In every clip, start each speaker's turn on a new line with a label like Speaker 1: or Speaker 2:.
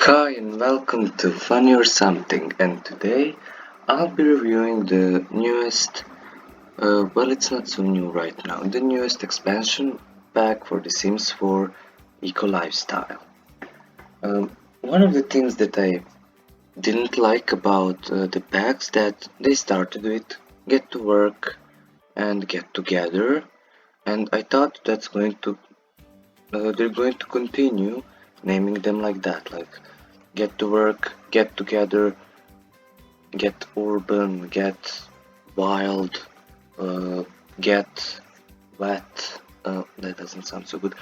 Speaker 1: Hi and welcome to Funny or Something, and today I'll be reviewing the newest, well it's not so new right now, the newest expansion pack for The Sims 4 Eco Lifestyle. One of the things that I didn't like about the packs that they started with get to work and get together, and I thought they're going to continue naming them like that, like get to work, get together, get urban, get wild, get wet. That doesn't sound so good.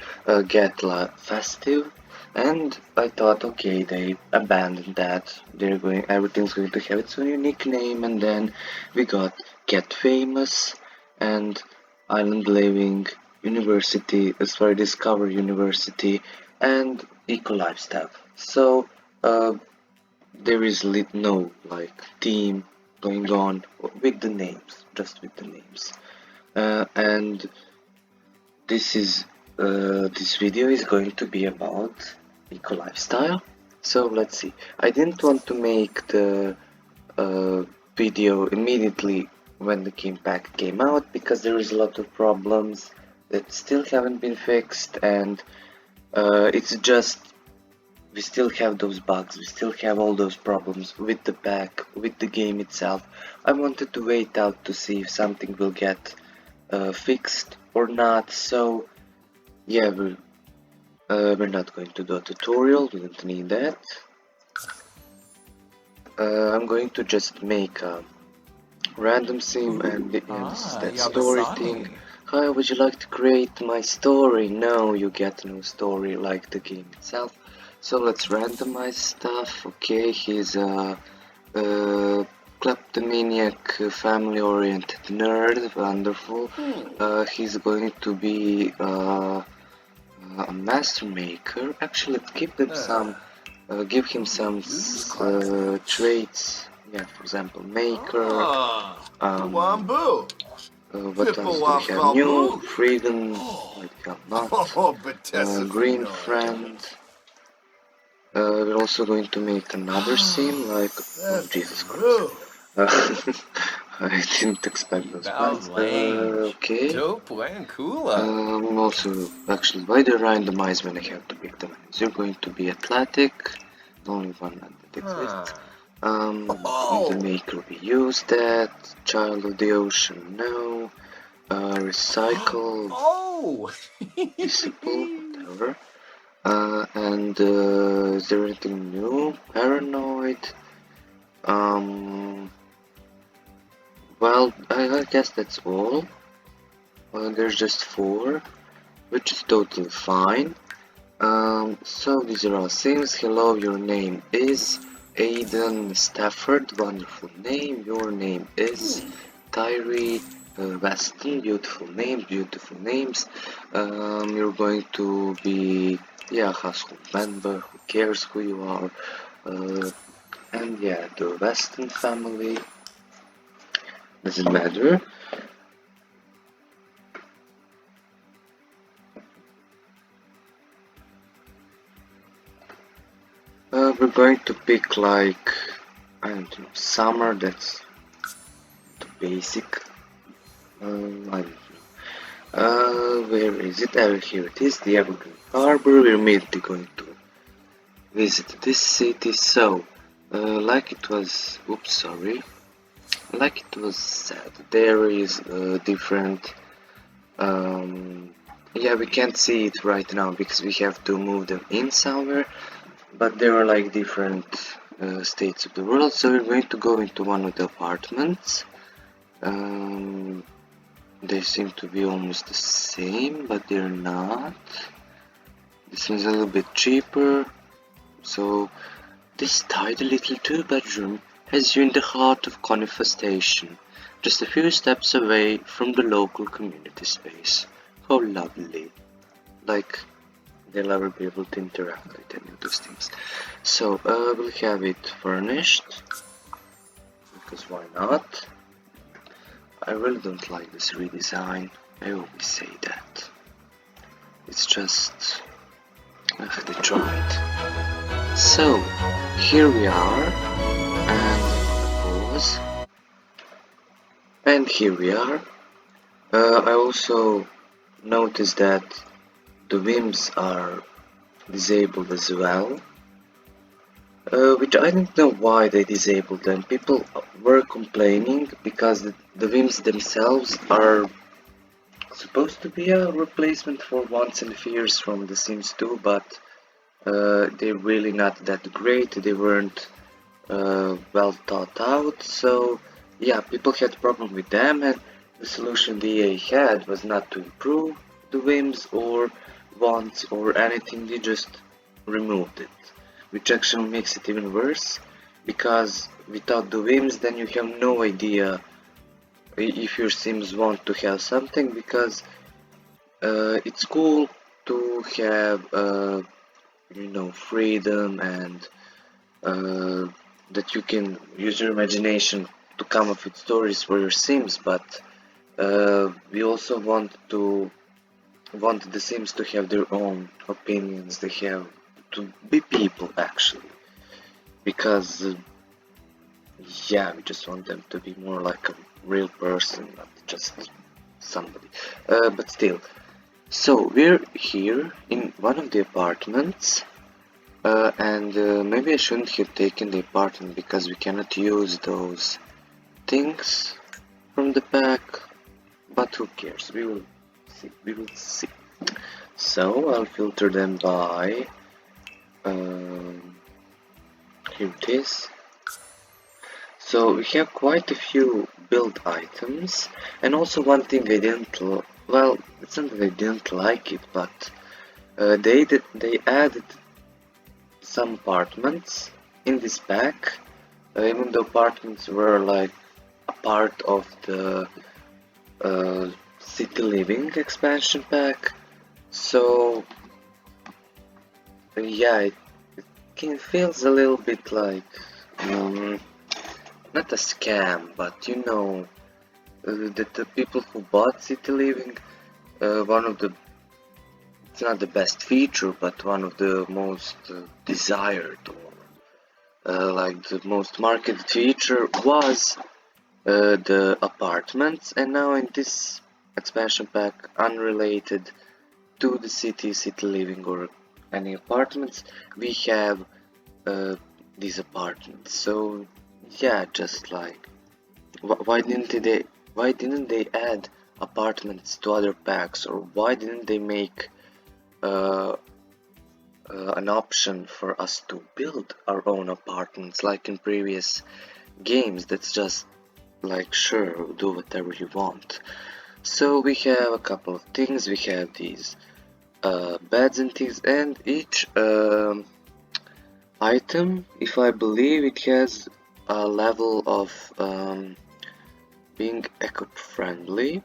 Speaker 1: Get festive, and I thought, okay, they abandoned that. Everything's going to have its own unique name, and then we got Get Famous and Island Living University, sorry, Discover University, and Eco Lifestyle. So, there is no like theme going on with the names, just with the names. And this video is going to be about eco lifestyle. So let's see. I didn't want to make the video immediately when the game pack came out because there is a lot of problems that still haven't been fixed, and it's just we still have those bugs, we still have all those problems with the pack, with the game itself. I wanted to wait out to see if something will get fixed or not, so yeah, we're not going to do a tutorial, we don't need that. I'm going to just make a random sim, and this is that story thing. Hi, would you like to create my story? No, you get no story like the game itself. So let's randomize stuff. Okay, he's a kleptomaniac, family-oriented nerd. Wonderful. He's going to be a master maker. Actually, let's give them give him some traits. Yeah, for example, maker. What else do we have? New freedom. Not. Green friend. We're also going to make another scene, like, oh, Jesus Christ. I didn't expect those plans. Okay. Also, actually, why they randomize when I have to pick them? You're going to be athletic, only one that exists. The maker, we use that. Child of the ocean, no. Recycle. Visible, whatever. And is there anything new? Paranoid. Well, I guess that's all. There's just 4, which is totally fine. So these are all things. Hello, your name is Aiden Stafford. Wonderful name. Your name is Tyree Weston. Beautiful name. Beautiful names. You're going to be household member. Who cares who you are? And yeah, the Weston family. Doesn't matter. We're going to pick like, I don't know, summer, that's the basic. I don't know. Where is it? Here it is, the Evergreen Harbor. We're immediately going to visit this city. So, like it was said, there is different, we can't see it right now because we have to move them in somewhere, but there are like different states of the world. So we're going to go into one of the apartments. They seem to be almost the same, but they're not. This one's a little bit cheaper. So this tidy little 2-bedroom has you in the heart of Conifer Station, just a few steps away from the local community space. How lovely. Like, they'll ever be able to interact with any of those things. So, we'll have it furnished, because why not? I really don't like this redesign, I always say that. It's just... they tried. So here we are, and pause, and here we are. I also noticed that the whims are disabled as well, which I don't know why they disabled them. People were complaining because the whims themselves are supposed to be a replacement for wants and fears from The Sims 2, but they're really not that great. They weren't well thought out, so yeah, people had problem with them, and the solution the EA had was not to improve the whims or wants or anything. They just removed it, which actually makes it even worse, because without the whims then you have no idea if your Sims want to have something, because it's cool to have freedom and uh, that you can use your imagination to come up with stories for your Sims, but we also want the Sims to have their own opinions. They have to be people actually, because yeah, we just want them to be more like a real person, not just somebody. But still, so we're here in one of the apartments. And maybe I shouldn't have taken the apartment because we cannot use those things from the pack, but who cares? We will see. We will see. So I'll filter them by. Here it is. So we have quite a few build items, and also one thing I didn't. Well, it's not that I didn't like it, but they added some apartments in this pack, even though apartments were like a part of the city living expansion pack. So yeah, it feels a little bit like not a scam, but that the people who bought city living, one of the it's not the best feature, but one of the most desired or like the most marketed feature was the apartments, and now in this expansion pack, unrelated to the city living or any apartments, we have these apartments. So yeah, just like why didn't they add apartments to other packs, or why didn't they make an option for us to build our own apartments like in previous games? That's just like, sure, do whatever you want. So we have a couple of things. We have these beds and things, and each item, if I believe, it has a level of being eco-friendly.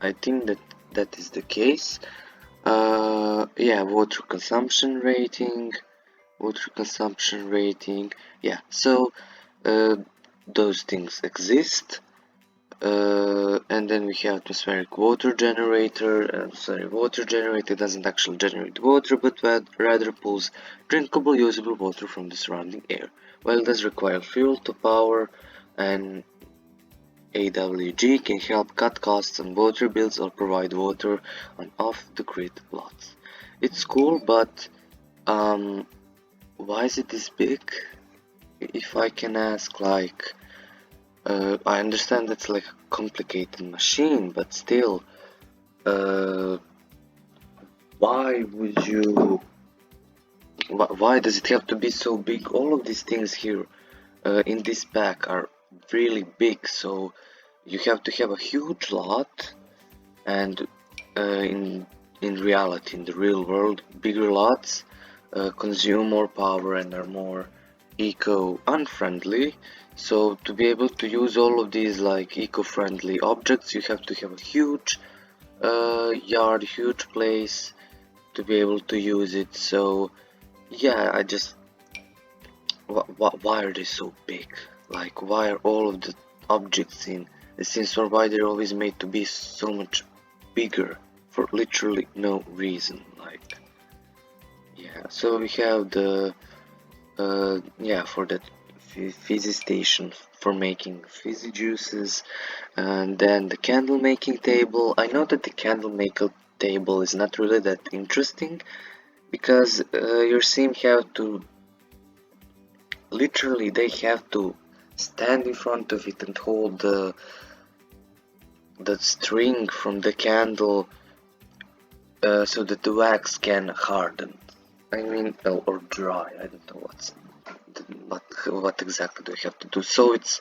Speaker 1: I think that is the case. Yeah, water consumption rating, yeah, so those things exist. And then we have atmospheric water generator. Water generator doesn't actually generate water, but rather pulls drinkable, usable water from the surrounding air. While it does require fuel to power, and AWG can help cut costs on water bills or provide water on off-the-grid lots. It's cool, but why is it this big? If I can ask, like, I understand that's like a complicated machine, but still, why would you? Why does it have to be so big? All of these things here in this pack are really big, so you have to have a huge lot, and in reality, in the real world, bigger lots consume more power and are more eco-unfriendly. So to be able to use all of these like eco-friendly objects, you have to have a huge yard, huge place to be able to use it. So yeah, I just why are they so big? Like, why are all of the objects in the Sims 4, why they're always made to be so much bigger for literally no reason? Like, yeah, so we have the yeah, for that fizzy station for making fizzy juices. And then the candle making table. I know that the candle maker table is not really that interesting because your sim have to literally they have to stand in front of it and hold the string from the candle so that the wax can harden. I mean, or dry. I don't know what exactly do we have to do. So it's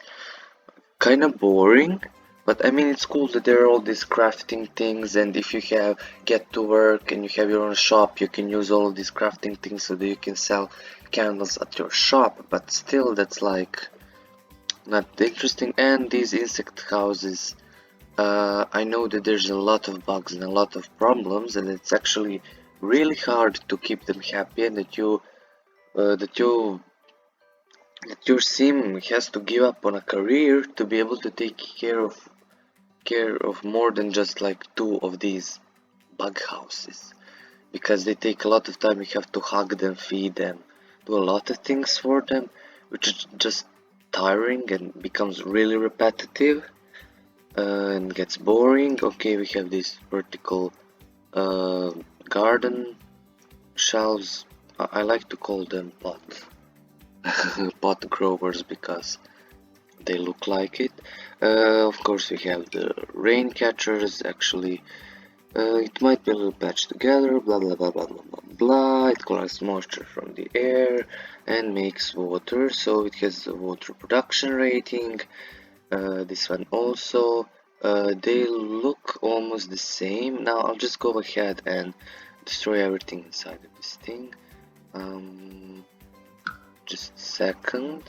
Speaker 1: kind of boring, but I mean it's cool that there are all these crafting things, and if you have get to work and you have your own shop, you can use all of these crafting things so that you can sell candles at your shop. But still, that's like not interesting. And these insect houses, I know that there's a lot of bugs and a lot of problems, and it's actually really hard to keep them happy, and that your sim has to give up on a career to be able to take care of more than just like two of these bug houses, because they take a lot of time. You have to hug them, feed them, do a lot of things for them, which is just tiring and becomes really repetitive and gets boring. Okay, we have these vertical uh, garden shelves. I like to call them pot growers because they look like it. Of course, we have the rain catchers. Actually, it might be a little patched together. Blah blah blah blah blah blah blah. It collects moisture from the air and makes water, so it has a water production rating. This one also. They look almost the same. Now I'll just go ahead and destroy everything inside of this thing. Just a second.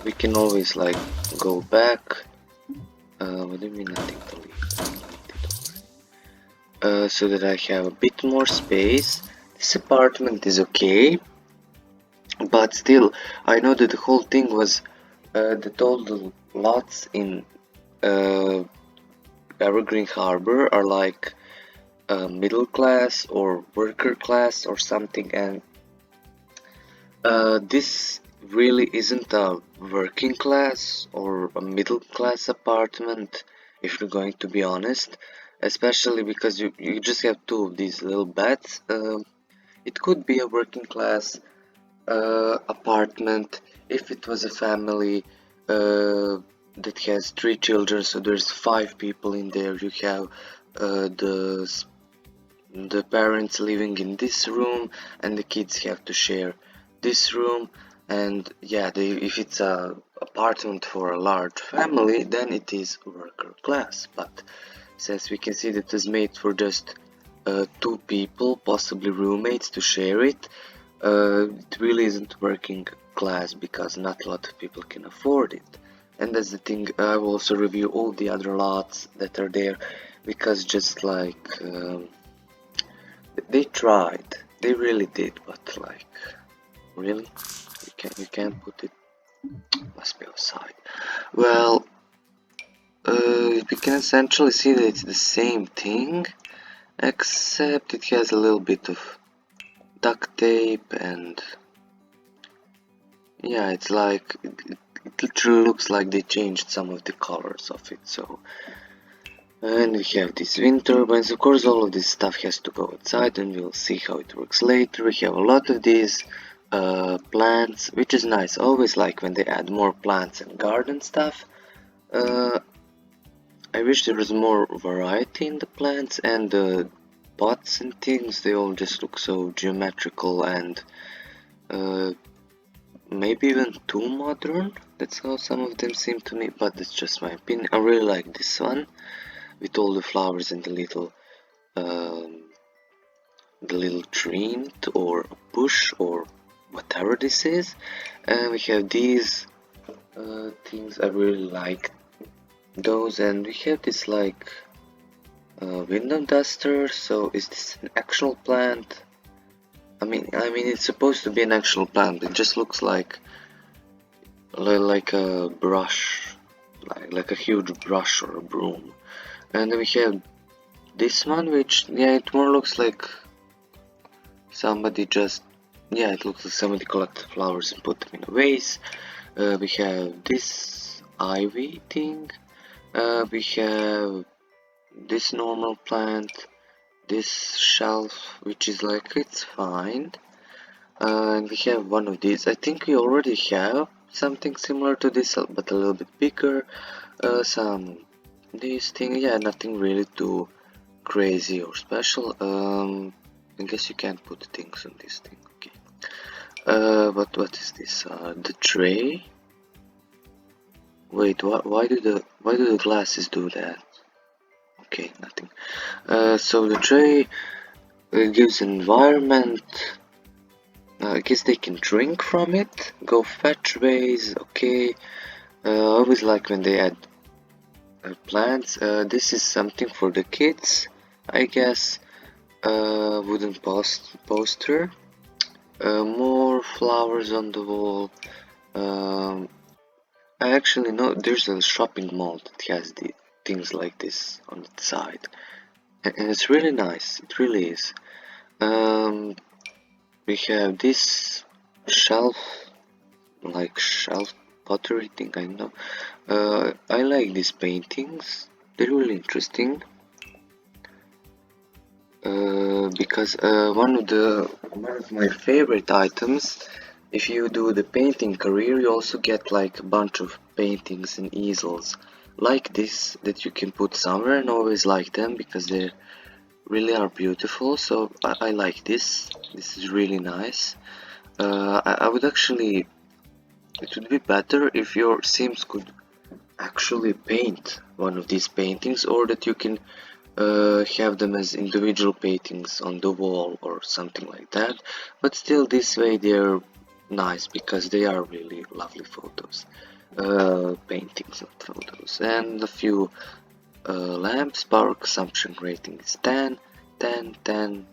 Speaker 1: We can always like go back. What do you mean nothing to leave? So that I have a bit more space. This apartment is okay, but still, I know that the whole thing was that all the lots in Evergreen Harbor are like middle class or worker class or something, and this really isn't a working class or a middle class apartment, if you're going to be honest, especially because you just have two of these little beds. It could be a working class apartment if it was a family that has 3 children, so there's 5 people in there. You have the parents living in this room and the kids have to share this room. And yeah, if it's a apartment for a large family, then it is worker class. But since we can see that it was made for just 2 people, possibly roommates, to share it, it really isn't working class because not a lot of people can afford it. And that's the thing. I will also review all the other lots that are there, because just like they tried, they really did, but like really, you can't put it. Must be outside. Well, we can essentially see that it's the same thing, except it has a little bit of duct tape, and yeah, it's like it literally looks like they changed some of the colors of it. So, and we have these wind turbines. Of course, all of this stuff has to go outside, and we'll see how it works later. We have a lot of these plants, which is nice. I always like when they add more plants and garden stuff. I wish there was more variety in the plants and the pots and things. They all just look so geometrical and maybe even too modern. That's how some of them seem to me, but that's just my opinion. I really like this one with all the flowers and the little tree or bush or whatever this is. And we have these things. I really like those, and we have this like window duster. So is this an actual plant? I mean it's supposed to be an actual plant. It just looks like a brush, like a huge brush or a broom. And then we have this one, which yeah, it more looks like somebody just yeah, it looks like somebody collected flowers and put them in a vase. We have this ivy thing. We have this normal plant, this shelf, which is like it's fine. And we have one of these. I think we already have something similar to this, but a little bit bigger. Some this thing, yeah, nothing really too crazy or special. I guess you can't put things on this thing. Okay. But what is this? The tray. Wait, why do the glasses do that? Okay, nothing. So the tray gives environment. I guess they can drink from it. Go fetch ways. Okay. I always like when they add plants. This is something for the kids, I guess. Wooden poster. More flowers on the wall. Um, I actually know there's a shopping mall that has the things like this on its side, and it's really nice. It really is. We have this shelf, like shelf pottery thing. I know. I like these paintings. They're really interesting. Because one of my favorite items, if you do the painting career, you also get like a bunch of paintings and easels like this that you can put somewhere, and always like them because they really are beautiful. So I like this. This is really nice. I would actually. It would be better if your Sims could actually paint one of these paintings, or that you can have them as individual paintings on the wall or something like that. But still, this way they're nice because they are really lovely photos. Paintings, not photos. And a few lamps. Power consumption rating is 10, 10, 10,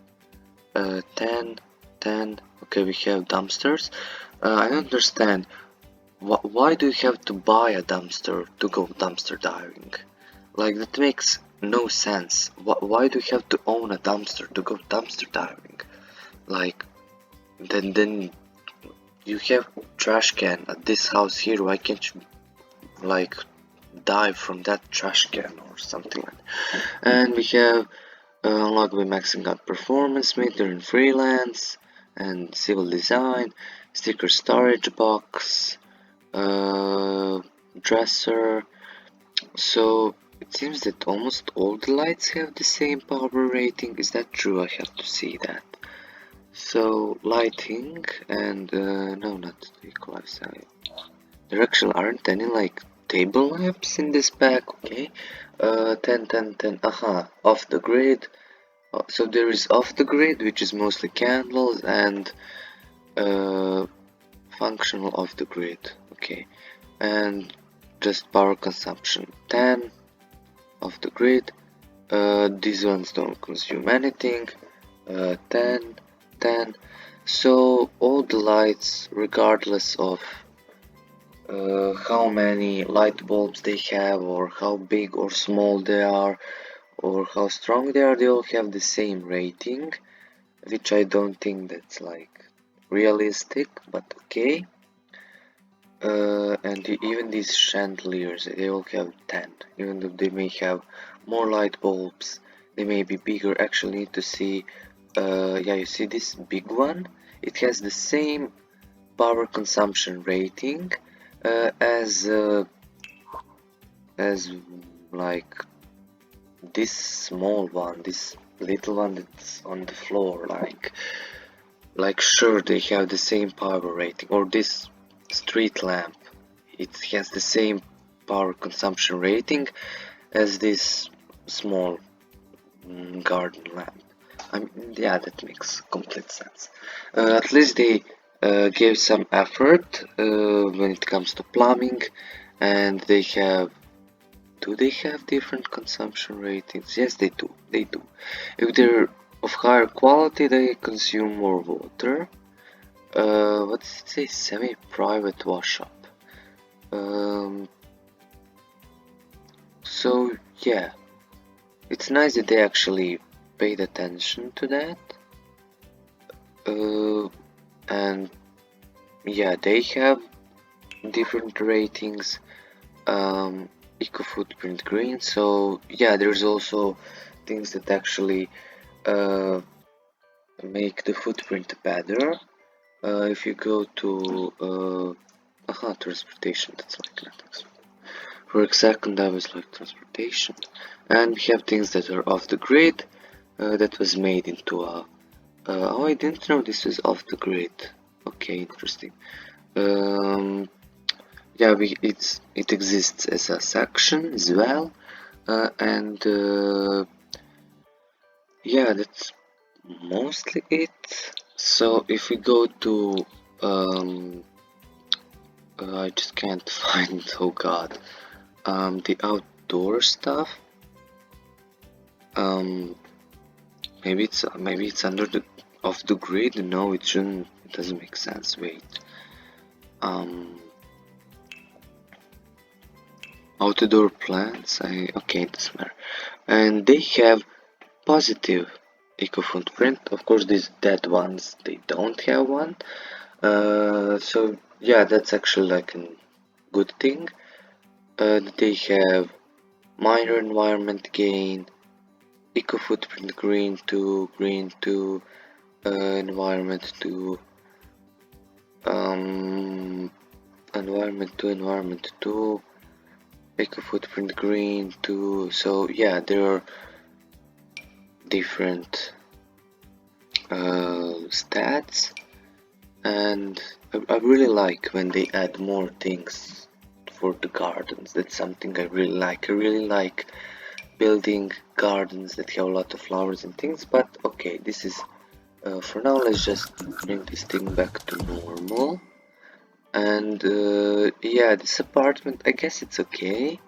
Speaker 1: 10, 10. Okay, we have dumpsters. I don't understand. Why do you have to buy a dumpster to go dumpster diving? Like, that makes no sense. Why do you have to own a dumpster to go dumpster diving? Like, then you have trash can at this house here. Why can't you like dive from that trash can or something like that? And we have unlock by maxing out performance meter in freelance and civil design, sticker storage box, dresser. So it seems that almost all the lights have the same power rating. Is that true? I have to see that. So lighting and no, not the equalizer. There actually aren't any like table lamps in this pack. Okay. 10, 10, 10. Aha, off the grid. So there is off the grid, which is mostly candles, and functional off the grid. Okay, and just power consumption 10 off the grid. These ones don't consume anything. 10, 10. So all the lights, regardless of how many light bulbs they have, or how big or small they are, or how strong they are, they all have the same rating, which I don't think that's like realistic, but okay. And even these chandeliers, they all have 10, even though they may have more light bulbs, they may be bigger. Actually, need to see. Yeah, you see this big one? It has the same power consumption rating as like this small one, this little one that's on the floor. Like sure, they have the same power rating, or this street lamp. It has the same power consumption rating as this small garden lamp. I mean, yeah, that makes complete sense. At least they gave some effort when it comes to plumbing, and they have. Do they have different consumption ratings? Yes, they do. They do. If they're of higher quality, they consume more water. What does it say? Semi-private wash-up. So yeah, it's nice that they actually paid attention to that. and yeah, they have different ratings. Eco footprint green, so yeah, there's also things that actually make the footprint better. If you go to transportation, that's like that. For a second I was like transportation, and we have things that are off the grid, that was made into a oh, I didn't know this was off the grid. Okay, interesting. Yeah, it exists as a section as well, and yeah, that's mostly it. So if we go to I just can't find, oh god, the outdoor stuff. Um, maybe it's under the off the grid. No, it shouldn't. It doesn't make sense. Wait. Um, outdoor plants. Okay, it doesn't matter. And they have positive eco footprint. Of course, these dead ones they don't have one. So yeah, that's actually like a good thing. They have minor environment gain, eco footprint green 2, environment 2, um, environment 2, eco footprint green 2. So yeah, there are different stats, and I really like when they add more things for the gardens. That's something I really like. I really like building gardens that have a lot of flowers and things, but okay, this is for now. Let's just bring this thing back to normal. And yeah, this apartment, I guess it's okay.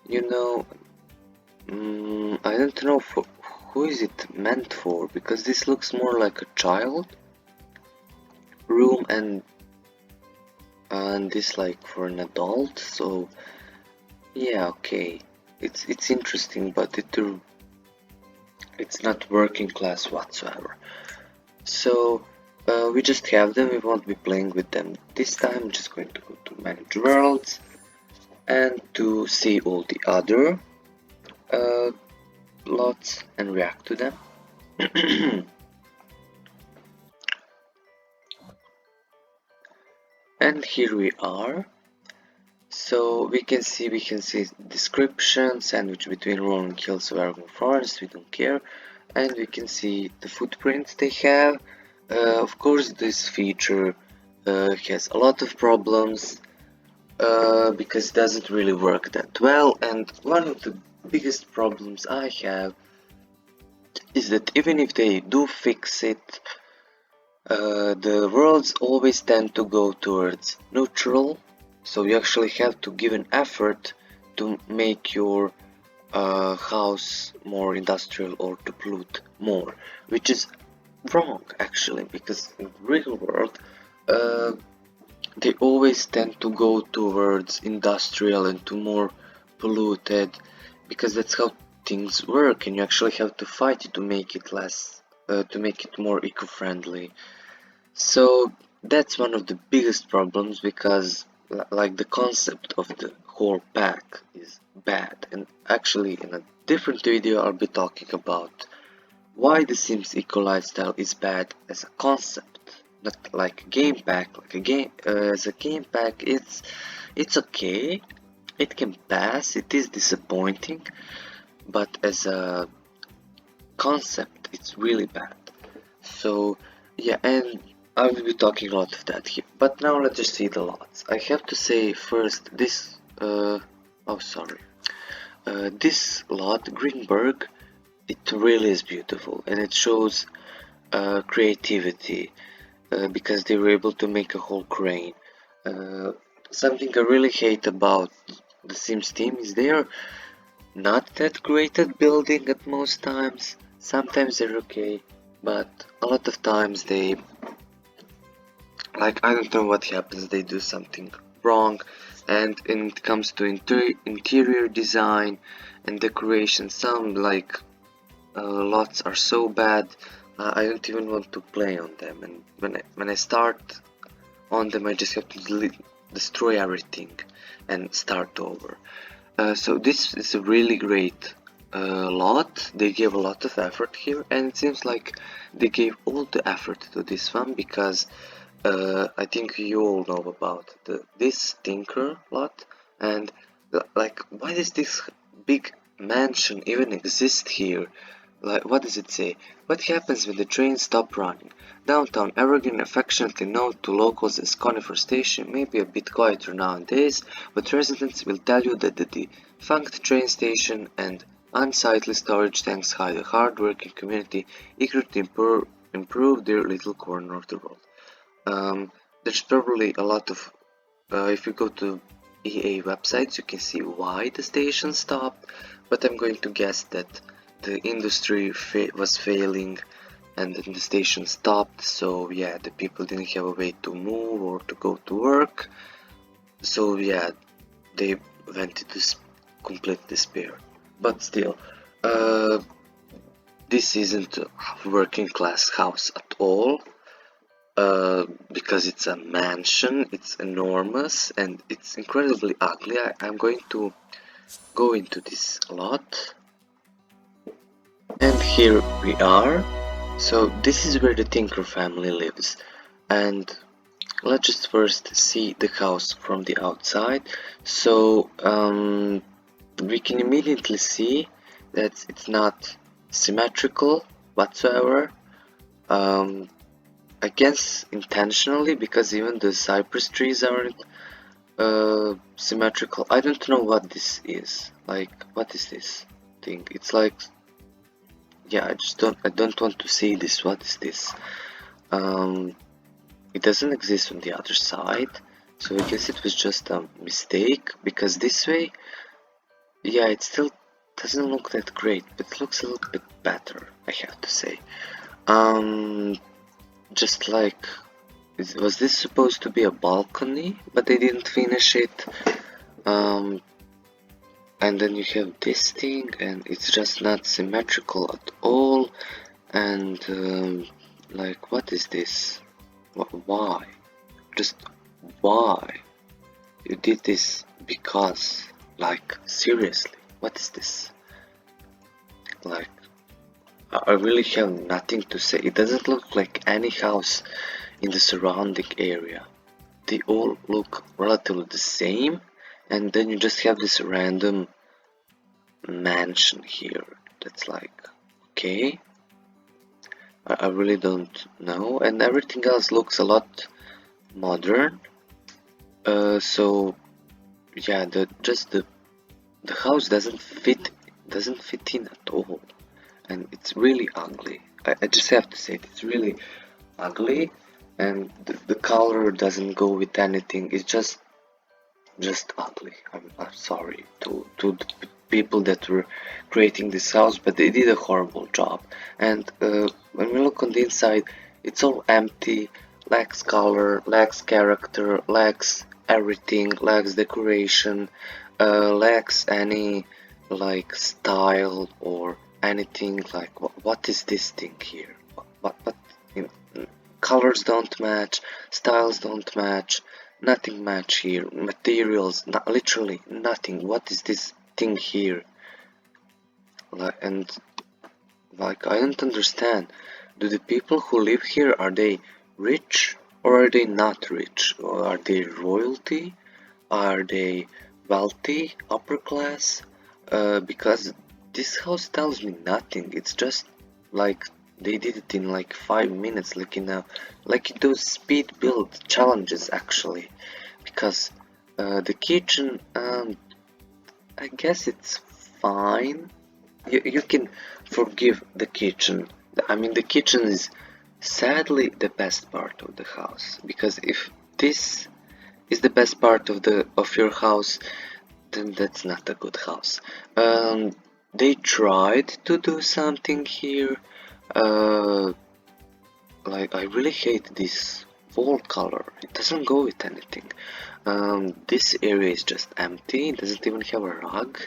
Speaker 1: You know, I don't know for who is it meant for, because this looks more like a child room, and this like for an adult. So yeah, okay, it's interesting, but it's not working class whatsoever. So we just have them. We won't be playing with them this time. I'm just going to go to manage worlds and to see all the other lots and react to them. And here we are. So we can see description, sandwich between rolling hills of Aragon Forest, we don't care. And we can see the footprints they have. Of course, this feature has a lot of problems because it doesn't really work that well. And one of the biggest problems I have is that even if they do fix it, the worlds always tend to go towards neutral, so you actually have to give an effort to make your house more industrial or to pollute more, which is wrong actually, because in the real world they always tend to go towards industrial and to more polluted, because that's how things work, and you actually have to fight it to make it less, to make it more eco-friendly. So that's one of the biggest problems, because like the concept of the whole pack is bad, and actually in a different video I'll be talking about why the Sims Eco Lifestyle is bad as a concept, not like a game pack. Like a game as a game pack, it's okay, it can pass, it is disappointing, but as a concept it's really bad. So yeah, and I will be talking a lot of that here, but now let's just see the lots. I have to say first this, oh sorry, this lot, Greenberg, it really is beautiful, and it shows creativity, because they were able to make a whole crane. Something I really hate about the Sims team is they're not that great at building at most times. Sometimes they're okay, but a lot of times they, like, I don't know what happens, they do something wrong, and when it comes to interior design and decoration, some like lots are so bad. I don't even want to play on them, and when I start on them I just have to destroy everything and start over. So this is a really great lot. They gave a lot of effort here, and it seems like they gave all the effort to this one because I think you all know about this Tinker lot, and like, why does this big mansion even exist here? Like, what does it say? What happens when the trains stop running? Downtown Evergreen, affectionately known to locals as Conifer Station, may be a bit quieter nowadays, but residents will tell you that the defunct train station and unsightly storage tanks hide a hard-working community eager to improve their little corner of the world. There's probably a lot of, if you go to EA websites, you can see why the station stopped, but I'm going to guess that the industry was failing and then the station stopped, so yeah, the people didn't have a way to move or to go to work, so yeah, they went into complete despair. But still, uh, this isn't a working class house at all. Because it's a mansion, it's enormous and it's incredibly ugly. I'm going to go into this lot, and here we are. So this is where the Tinker family lives, and let's just first see the house from the outside. So we can immediately see that it's not symmetrical whatsoever. I guess intentionally, because even the cypress trees aren't symmetrical. I don't know what this is. Like, what is this thing? It's like, yeah, I don't want to see this. What is this? It doesn't exist on the other side, so I guess it was just a mistake, because this way, yeah, it still doesn't look that great, but it looks a little bit better, I have to say. Just like, was this supposed to be a balcony, but they didn't finish it? And then you have this thing, and it's just not symmetrical at all. And like, what is this? Why? Just why? You did this because, like, seriously, what is this? Like, I really have nothing to say. It doesn't look like any house in the surrounding area. They all look relatively the same, and then you just have this random mansion here that's like, okay, I really don't know, and everything else looks a lot modern. So yeah, the house doesn't fit in at all, and it's really ugly. I just have to say it's really ugly, and the color doesn't go with anything. It's just ugly. I'm sorry to the people that were creating this house, but they did a horrible job. And when we look on the inside, it's all empty, lacks color, lacks character, lacks everything, lacks decoration, lacks any like style or anything. Like, what is this thing here? What you know, colors don't match, styles don't match, nothing match here, materials, literally nothing. What is this thing here? And like, I don't understand. Do the people who live here, are they rich or are they not rich? Or are they royalty? Are they wealthy, upper class? Because this house tells me nothing. It's just like they did it in like 5 minutes, like in those speed build challenges actually. Because the kitchen, I guess it's fine. You can forgive the kitchen. I mean, the kitchen is sadly the best part of the house, because if this is the best part of your house, then that's not a good house. They tried to do something here. Like, I really hate this wall color. It doesn't go with anything. This area is just empty. It doesn't even have a rug.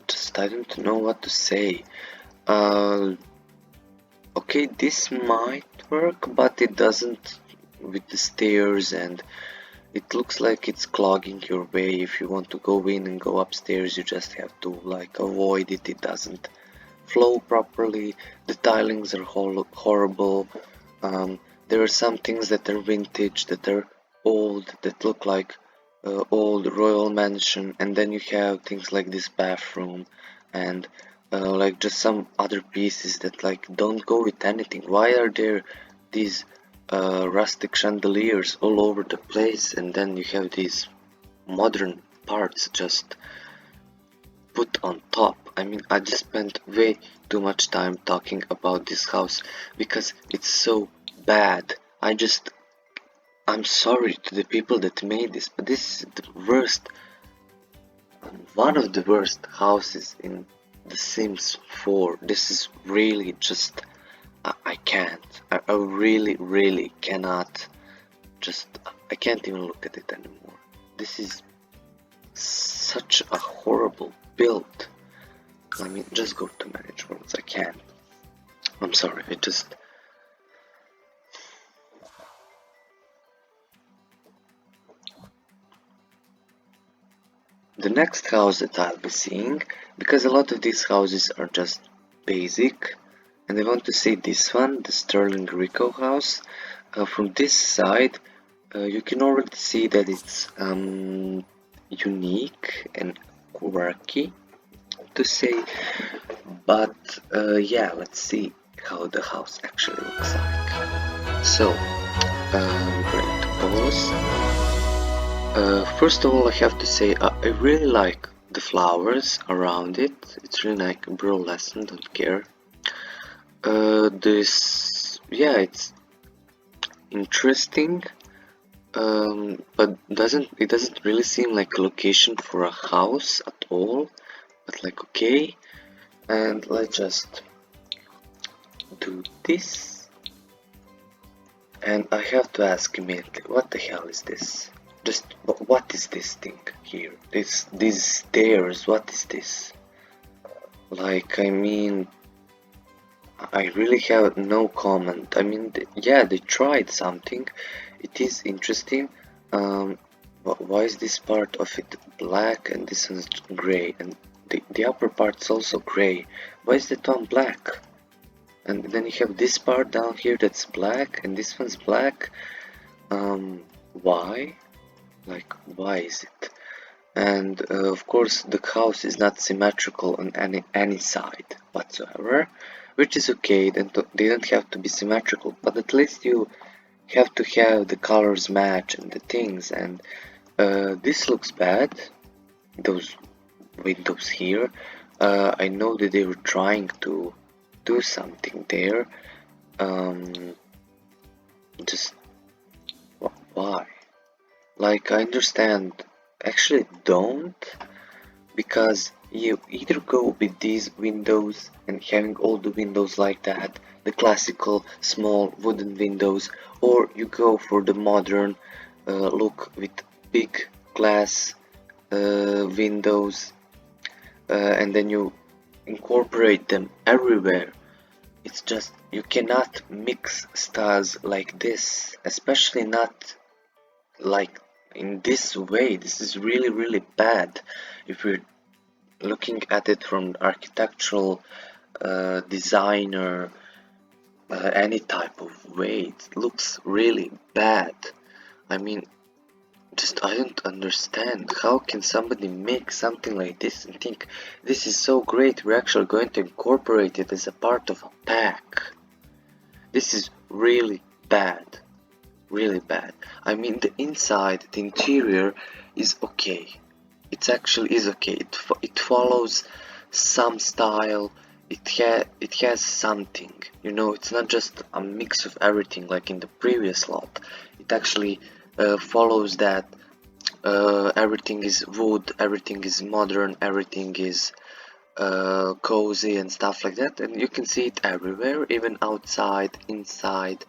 Speaker 1: Just just I don't know what to say. Okay, this might work, but it doesn't with the stairs, and it looks like it's clogging your way. If you want to go in and go upstairs, you just have to like avoid it. It doesn't flow properly. The tilings are horrible. There are some things that are vintage, that are old, that look like old royal mansion, and then you have things like this bathroom and like just some other pieces that like don't go with anything. Why are there these rustic chandeliers all over the place, and then you have these modern parts just put on top? I mean, I just spent way too much time talking about this house because it's so bad. I'm sorry to the people that made this, but this is the worst, one of the worst houses in The Sims 4. This is really just, I can't. I really cannot. I can't even look at it anymore. This is such a horrible build. I mean, just go to manage worlds. I can't. I'm sorry. The next house that I'll be seeing, because a lot of these houses are just basic, and I want to say this one, the Sterling Rico house. From this side, you can already see that it's unique and quirky, to say, but yeah, let's see how the house actually looks like. So, we're going to pause. First of all, I have to say I really like the flowers around it. It's really like a burlesque, don't care. Yeah, it's interesting, but it doesn't really seem like a location for a house at all. But like, okay, and let's just do this. And I have to ask immediately, what the hell is this? Just what is this thing here? These stairs, what is this? Like, I mean, I really have no comment. I mean, yeah, they tried something. It is interesting. But why is this part of it black and this one's gray? And the upper part's also gray. Why is that one black? And then you have this part down here that's black, and this one's black. Why? Like, why is it? And of course the house is not symmetrical on any side whatsoever, which is okay. Then they don't have to be symmetrical, but at least you have to have the colors match and the things. And this looks bad, those windows here. I know that they were trying to do something there. Just why? Like, I understand, actually don't, because you either go with these windows and having all the windows like that, the classical small wooden windows, or you go for the modern look with big glass windows, and then you incorporate them everywhere. It's just, you cannot mix styles like this, especially not like in this way. This is really bad if we're looking at it from architectural designer, any type of way. It looks really bad. I mean, just I don't understand how can somebody make something like this and think this is so great, we're actually going to incorporate it as a part of a pack. This is really bad. Really bad. I mean, the inside, the interior is okay. It actually is okay. It follows some style. It has something. You know, it's not just a mix of everything like in the previous lot. It actually follows that. Everything is wood. Everything is modern. Everything is cozy and stuff like that. And you can see it everywhere, even outside, inside.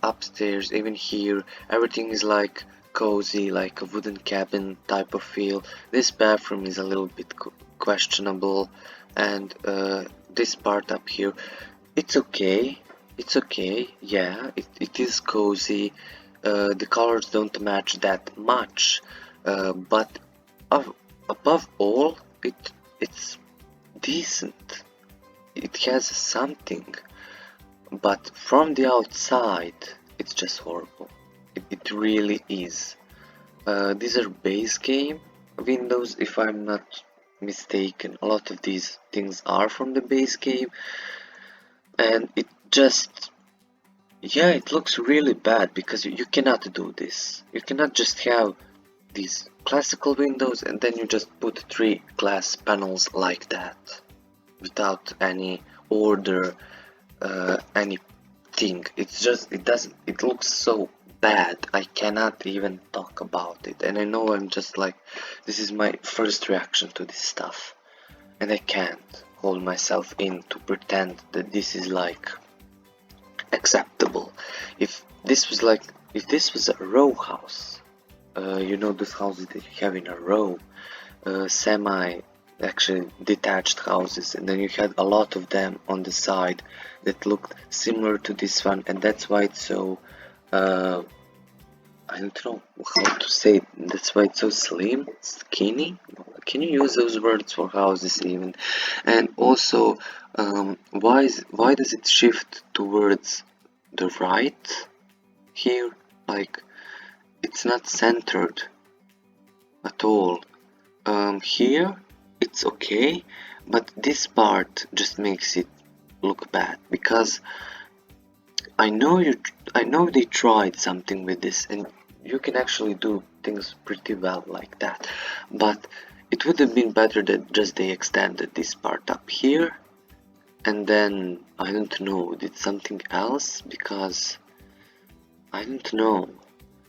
Speaker 1: Upstairs, even here, everything is like cozy, like a wooden cabin type of feel. This bathroom is a little bit questionable, and this part up here, it's okay. It's okay. Yeah, it is cozy. The colors don't match that much, but above all, it's decent. It has something, but from the outside, it's just horrible. It really is. These are base game windows, if I'm not mistaken. A lot of these things are from the base game, and it just, yeah, it looks really bad because you cannot do this. You cannot just have these classical windows and then you just put 3 glass panels like that without any order, anything. It's just, it looks so bad. I cannot even talk about it, and I know I'm just like, this is my first reaction to this stuff, and I can't hold myself in to pretend that this is like acceptable. If this was a row house, you know, those houses that you have in a row, semi actually detached houses, and then you had a lot of them on the side that looked similar to this one, and that's why it's so I don't know how to say it. That's why it's so slim, skinny. Can you use those words for houses even? And also, why does it shift towards the right here? Like, it's not centered at all. Here it's okay, but this part just makes it look bad because I know they tried something with this, and you can actually do things pretty well like that, but it would have been better that just they extended this part up here, and then I don't know, did something else, because I don't know.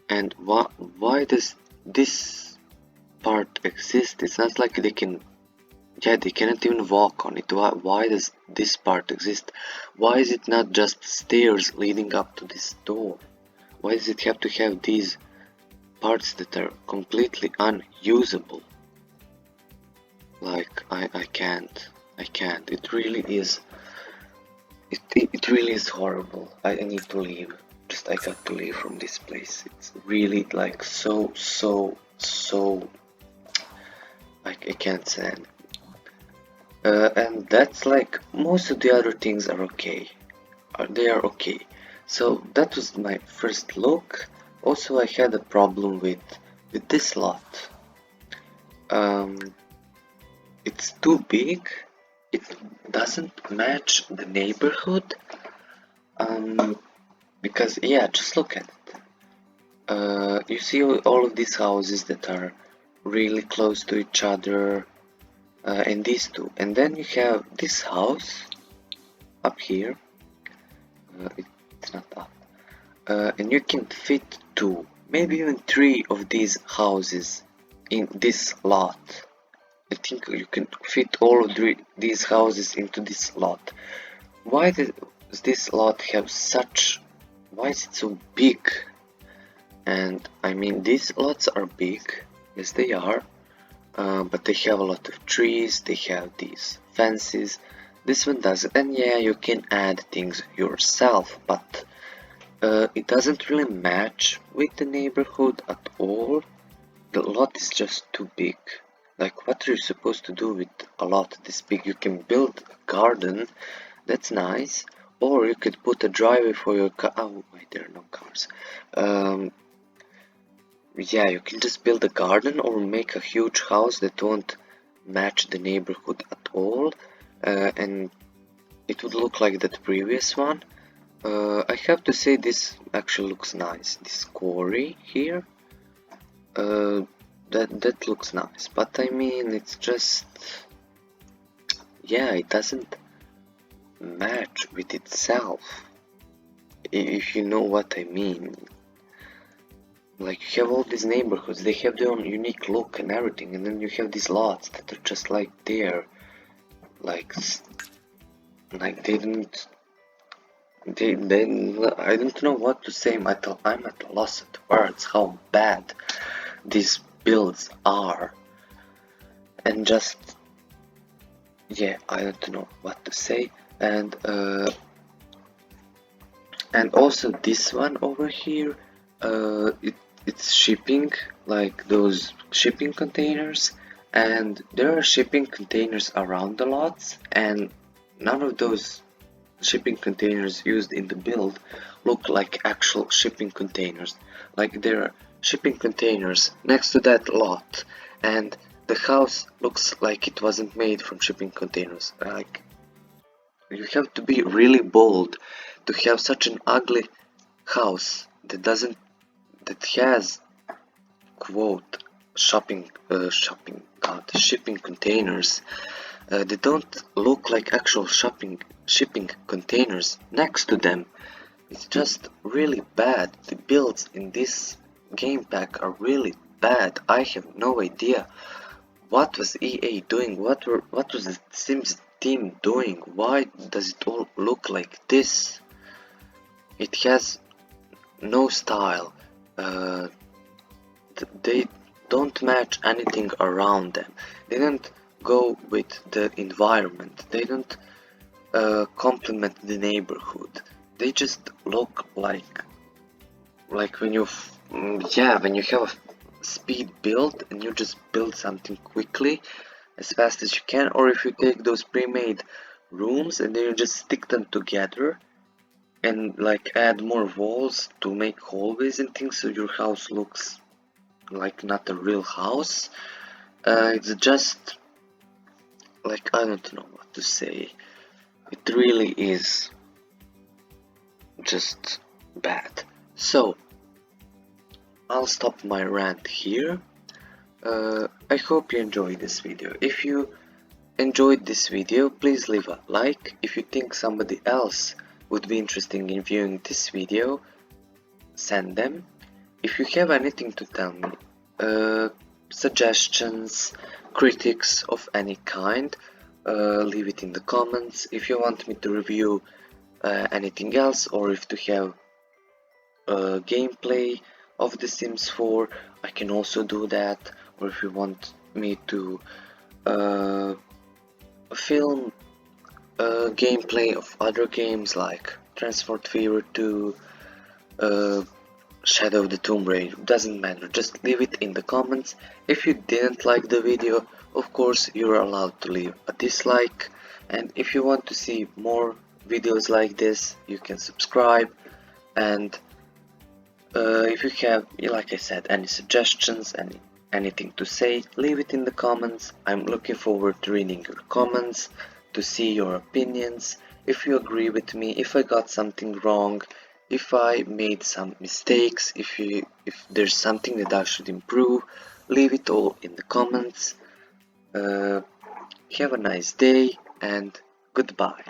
Speaker 1: And why does this part exist? It's not like they can, yeah, they cannot even walk on it. Why does this part exist? Why is it not just stairs leading up to this door? Why does it have to have these parts that are completely unusable? Like, I can't. It really is. It really is horrible. I need to leave. I got to leave from this place. It's really like so like I can't stand. And that's like, most of the other things are okay. They are okay. So that was my first look. Also, I had a problem with this lot. It's too big. It doesn't match the neighborhood. Because yeah, just look at it. You see all of these houses that are really close to each other, and these two, and then you have this house up here. It's not up. And you can fit 2, maybe even 3 of these houses in this lot. I think you can fit all of these houses into this lot. Why does this lot have such... why is it so big? And I mean, these lots are big, yes they are, but they have a lot of trees, they have these fences. This one doesn't, and yeah, you can add things yourself, but it doesn't really match with the neighborhood at all. The lot is just too big. Like, what are you supposed to do with a lot this big? You can build a garden, that's nice, or you could put a driveway for your car. Oh wait, there are no cars. Yeah, you can just build a garden or make a huge house that won't match the neighborhood at all, and it would look like that previous one. I have to say this actually looks nice. This quarry here, that looks nice. But I mean, it's just, yeah, it doesn't match with itself. If you know what I mean. Like, you have all these neighborhoods, they have their own unique look and everything, and then you have these lots that are just like there, like they didn't. I don't know what to say. I'm at a loss of words how bad these builds are, and just yeah, I don't know what to say. And also this one over here, it's shipping, like those shipping containers, and there are shipping containers around the lots, and none of those shipping containers used in the build look like actual shipping containers. Like there are shipping containers next to that lot, and the house looks like it wasn't made from shipping containers. Like you have to be really bold to have such an ugly house that has quote shipping containers. They don't look like actual shipping containers next to them. It's just really bad. The builds in this game pack are really bad. I have no idea what was EA doing. What was the Sims team doing? Why does it all look like this? It has no style. Uh, they don't match anything around them. They don't go with the environment. They don't complement the neighborhood. They just look like when when you have a speed build and you just build something quickly as fast as you can, or if you take those pre-made rooms and then you just stick them together and like add more walls to make hallways and things so your house looks like not a real house. It's just like I don't know what to say. It really is just bad. So I'll stop my rant here. I hope you enjoyed this video. If you enjoyed this video, please leave a like. If you think somebody else would be interested in viewing this video, send them. If you have anything to tell me, suggestions, critics of any kind, leave it in the comments. If you want me to review anything else, or if to have gameplay of The Sims 4, I can also do that. Or if you want me to film gameplay of other games like Transport Fever 2, Shadow of the Tomb Raider, doesn't matter, just leave it in the comments. If you didn't like the video, of course you're allowed to leave a dislike, and if you want to see more videos like this, you can subscribe. And if you have, like I said, any suggestions, anything to say, leave it in the comments. I'm looking forward to reading your comments, to see your opinions, if you agree with me, if I got something wrong, if I made some mistakes, if there's something that I should improve, leave it all in the comments. Have a nice day and goodbye.